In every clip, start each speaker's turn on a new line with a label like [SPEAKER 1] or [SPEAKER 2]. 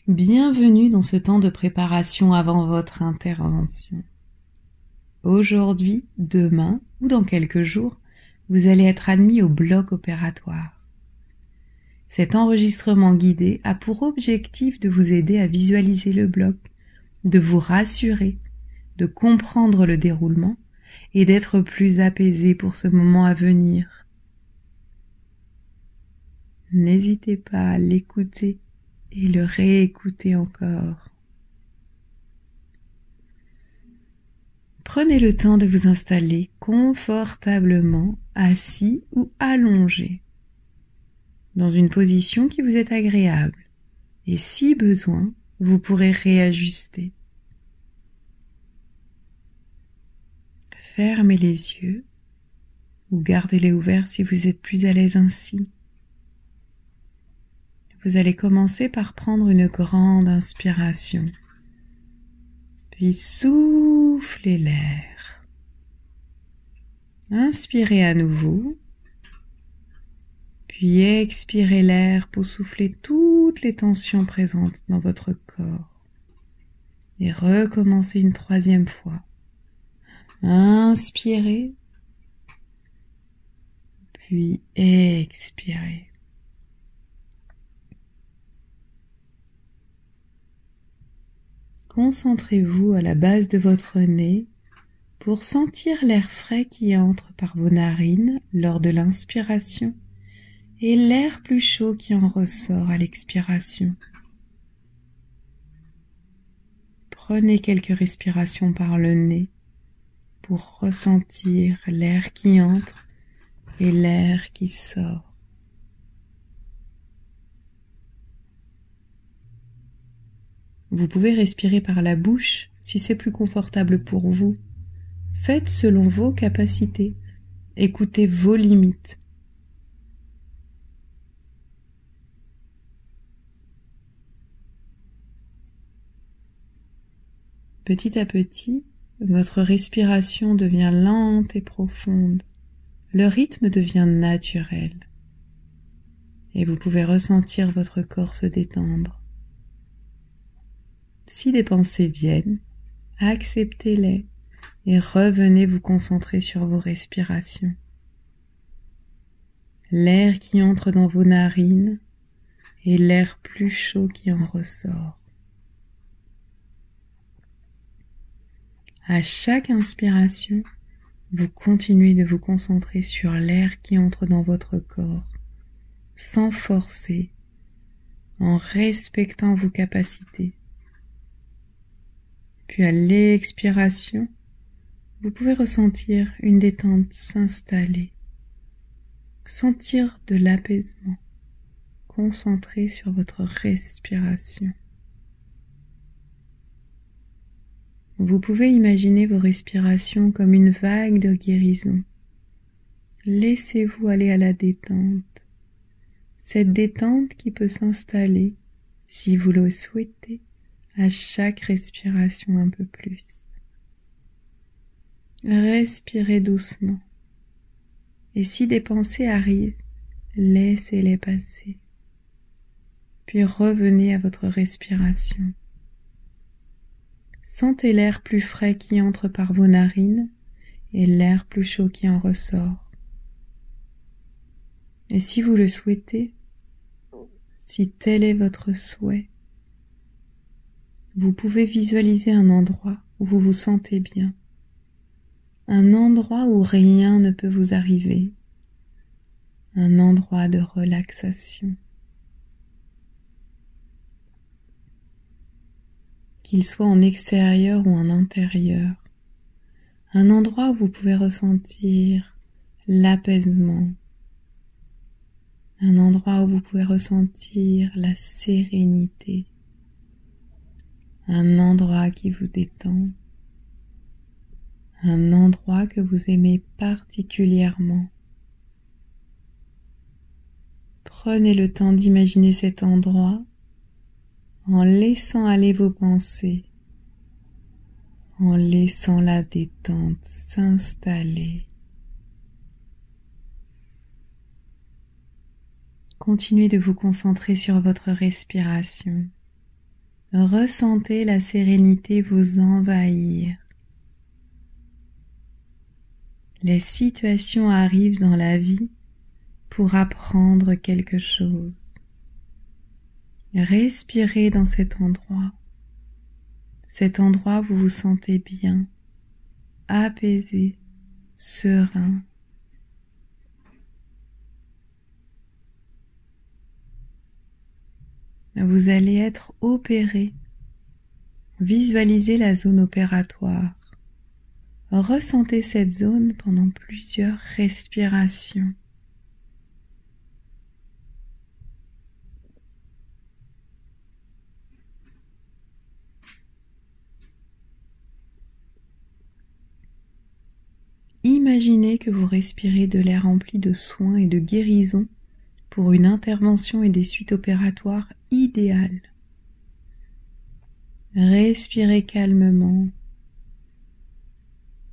[SPEAKER 1] Bienvenue dans ce temps de préparation avant votre intervention. Aujourd'hui, demain ou dans quelques jours, vous allez être admis au bloc opératoire. Cet enregistrement guidé a pour objectif de vous aider à visualiser le bloc, de vous rassurer, de comprendre le déroulement et d'être plus apaisé pour ce moment à venir. N'hésitez pas à l'écouter et le réécouter encore. Prenez le temps de vous installer confortablement, assis ou allongé, dans une position qui vous est agréable, et si besoin, vous pourrez réajuster. Fermez les yeux ou gardez-les ouverts si vous êtes plus à l'aise ainsi. Vous allez commencer par prendre une grande inspiration, puis soufflez l'air. Inspirez à nouveau, puis expirez l'air pour souffler toutes les tensions présentes dans votre corps. Et recommencez une troisième fois. Inspirez, puis expirez. Concentrez-vous à la base de votre nez pour sentir l'air frais qui entre par vos narines lors de l'inspiration et l'air plus chaud qui en ressort à l'expiration. Prenez quelques respirations par le nez pour ressentir l'air qui entre et l'air qui sort. Vous pouvez respirer par la bouche si c'est plus confortable pour vous. Faites selon vos capacités. Écoutez vos limites. Petit à petit, votre respiration devient lente et profonde. Le rythme devient naturel. Et vous pouvez ressentir votre corps se détendre. Si des pensées viennent, acceptez-les et revenez vous concentrer sur vos respirations. L'air qui entre dans vos narines et l'air plus chaud qui en ressort. À chaque inspiration, vous continuez de vous concentrer sur l'air qui entre dans votre corps, sans forcer, en respectant vos capacités. Puis à l'expiration, vous pouvez ressentir une détente s'installer, sentir de l'apaisement, concentré sur votre respiration. Vous pouvez imaginer vos respirations comme une vague de guérison. Laissez-vous aller à la détente. Cette détente qui peut s'installer, si vous le souhaitez, à chaque respiration un peu plus. Respirez doucement. Et si des pensées arrivent, laissez-les passer. Puis revenez à votre respiration. Sentez l'air plus frais qui entre par vos narines et l'air plus chaud qui en ressort. Et si vous le souhaitez, si tel est votre souhait, vous pouvez visualiser un endroit où vous vous sentez bien, un endroit où rien ne peut vous arriver, un endroit de relaxation. Qu'il soit en extérieur ou en intérieur, un endroit où vous pouvez ressentir l'apaisement, un endroit où vous pouvez ressentir la sérénité, un endroit qui vous détend, un endroit que vous aimez particulièrement. Prenez le temps d'imaginer cet endroit en laissant aller vos pensées, en laissant la détente s'installer. Continuez de vous concentrer sur votre respiration. Ressentez la sérénité vous envahir. Les situations arrivent dans la vie pour apprendre quelque chose. Respirez dans cet endroit. Cet endroit où vous vous sentez bien, apaisé, serein. Vous allez être opéré. Visualisez la zone opératoire. Ressentez cette zone pendant plusieurs respirations. Imaginez que vous respirez de l'air rempli de soins et de guérison pour une intervention et des suites opératoires idéales. Respirez calmement.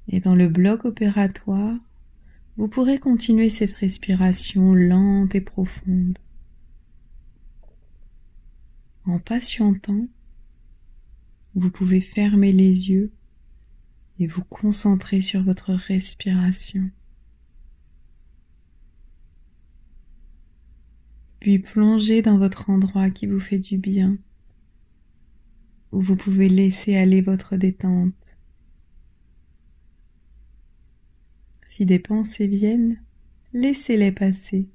[SPEAKER 1] Et dans le bloc opératoire, vous pourrez continuer cette respiration lente et profonde. En patientant, vous pouvez fermer les yeux et vous concentrer sur votre respiration. Puis plongez dans votre endroit qui vous fait du bien, où vous pouvez laisser aller votre détente. Si des pensées viennent, laissez-les passer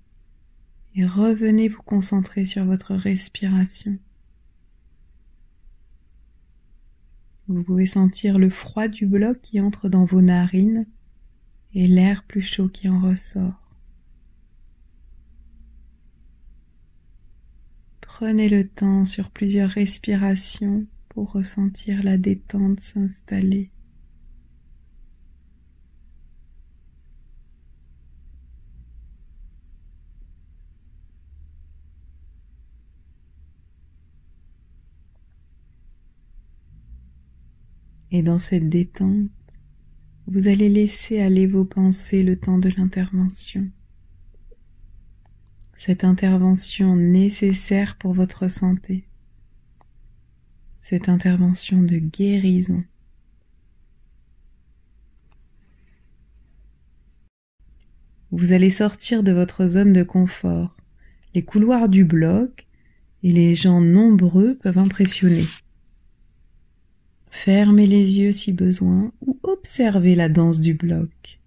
[SPEAKER 1] et revenez vous concentrer sur votre respiration. Vous pouvez sentir le froid du bloc qui entre dans vos narines et l'air plus chaud qui en ressort. Prenez le temps sur plusieurs respirations pour ressentir la détente s'installer. Et dans cette détente, vous allez laisser aller vos pensées le temps de l'intervention. Cette intervention nécessaire pour votre santé. Cette intervention de guérison. Vous allez sortir de votre zone de confort. Les couloirs du bloc et les gens nombreux peuvent impressionner. Fermez les yeux si besoin ou observez la danse du bloc.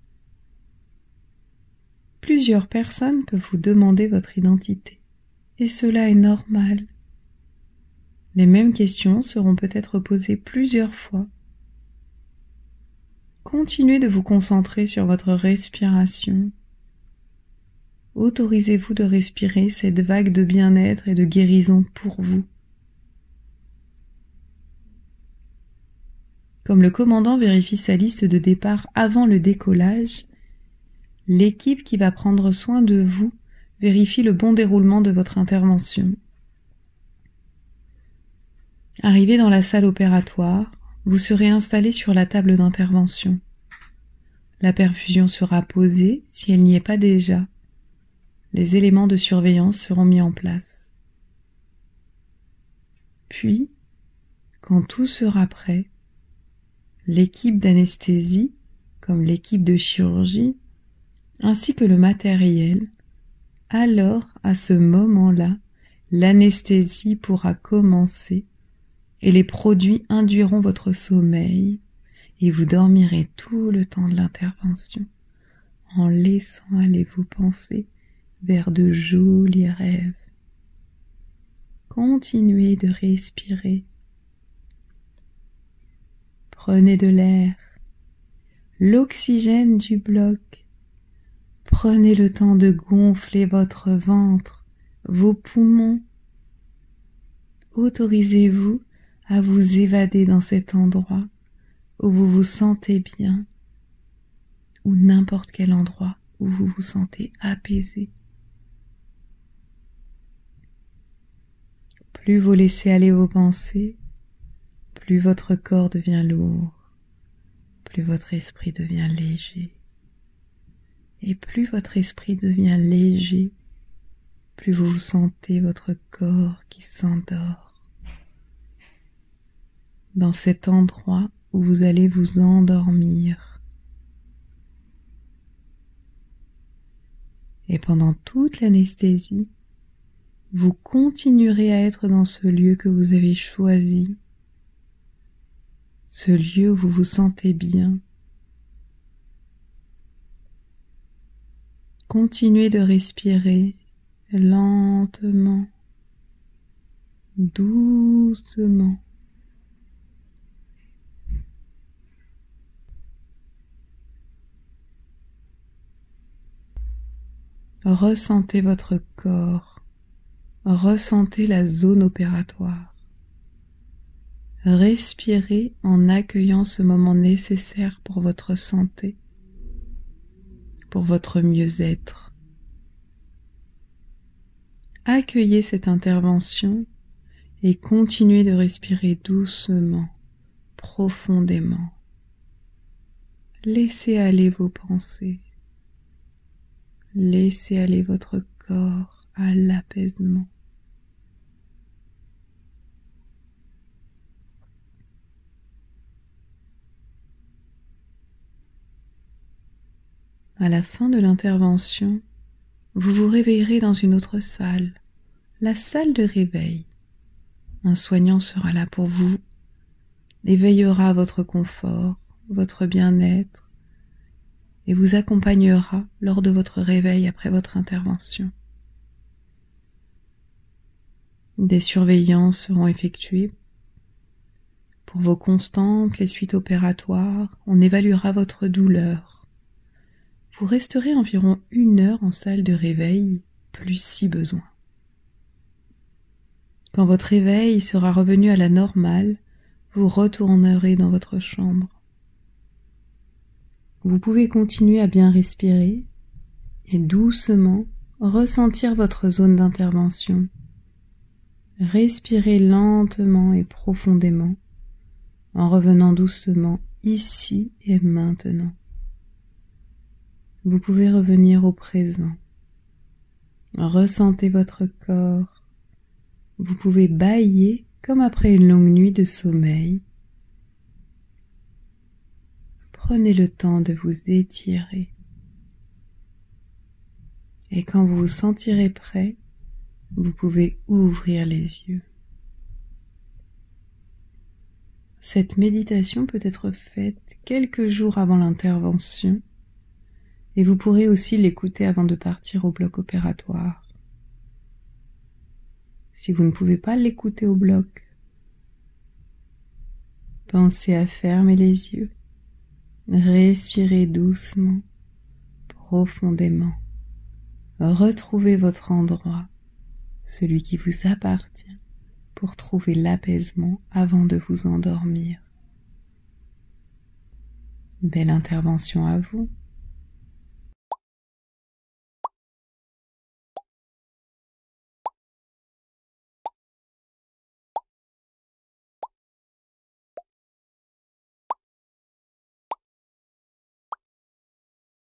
[SPEAKER 1] Plusieurs personnes peuvent vous demander votre identité, et cela est normal. Les mêmes questions seront peut-être posées plusieurs fois. Continuez de vous concentrer sur votre respiration. Autorisez-vous de respirer cette vague de bien-être et de guérison pour vous. Comme le commandant vérifie sa liste de départ avant le décollage, l'équipe qui va prendre soin de vous vérifie le bon déroulement de votre intervention. Arrivé dans la salle opératoire, vous serez installé sur la table d'intervention. La perfusion sera posée si elle n'y est pas déjà. Les éléments de surveillance seront mis en place. Puis, quand tout sera prêt, l'équipe d'anesthésie, comme l'équipe de chirurgie, ainsi que le matériel, alors à ce moment-là, l'anesthésie pourra commencer et les produits induiront votre sommeil et vous dormirez tout le temps de l'intervention en laissant aller vos pensées vers de jolis rêves. Continuez de respirer. Prenez de l'air, l'oxygène du bloc. Prenez le temps de gonfler votre ventre, vos poumons. Autorisez-vous à vous évader dans cet endroit où vous vous sentez bien, ou n'importe quel endroit où vous vous sentez apaisé. Plus vous laissez aller vos pensées, plus votre corps devient lourd, plus votre esprit devient léger. Et plus votre esprit devient léger, plus vous sentez votre corps qui s'endort. dans cet endroit où vous allez vous endormir. Et pendant toute l'anesthésie, vous continuerez à être dans ce lieu que vous avez choisi, ce lieu où vous vous sentez bien. Continuez de respirer lentement, doucement. Ressentez votre corps, ressentez la zone opératoire. Respirez en accueillant ce moment nécessaire pour votre santé, pour votre mieux-être. Accueillez cette intervention et continuez de respirer doucement, profondément. Laissez aller vos pensées. Laissez aller votre corps à l'apaisement. À la fin de l'intervention, vous vous réveillerez dans une autre salle, la salle de réveil. Un soignant sera là pour vous et veillera à votre confort, votre bien-être, et vous accompagnera lors de votre réveil après votre intervention. Des surveillances seront effectuées. Pour vos constantes, les suites opératoires, on évaluera votre douleur. Vous resterez environ 1 heure en salle de réveil, plus si besoin. Quand votre réveil sera revenu à la normale, vous retournerez dans votre chambre. Vous pouvez continuer à bien respirer et doucement ressentir votre zone d'intervention. Respirez lentement et profondément en revenant doucement ici et maintenant. Vous pouvez revenir au présent. Ressentez votre corps. Vous pouvez bâiller comme après une longue nuit de sommeil. Prenez le temps de vous étirer. Et quand vous vous sentirez prêt, vous pouvez ouvrir les yeux. Cette méditation peut être faite quelques jours avant l'intervention et vous pourrez aussi l'écouter avant de partir au bloc opératoire. Si vous ne pouvez pas l'écouter au bloc, pensez à fermer les yeux, respirez doucement, profondément, retrouvez votre endroit, celui qui vous appartient, pour trouver l'apaisement avant de vous endormir. Belle intervention à vous.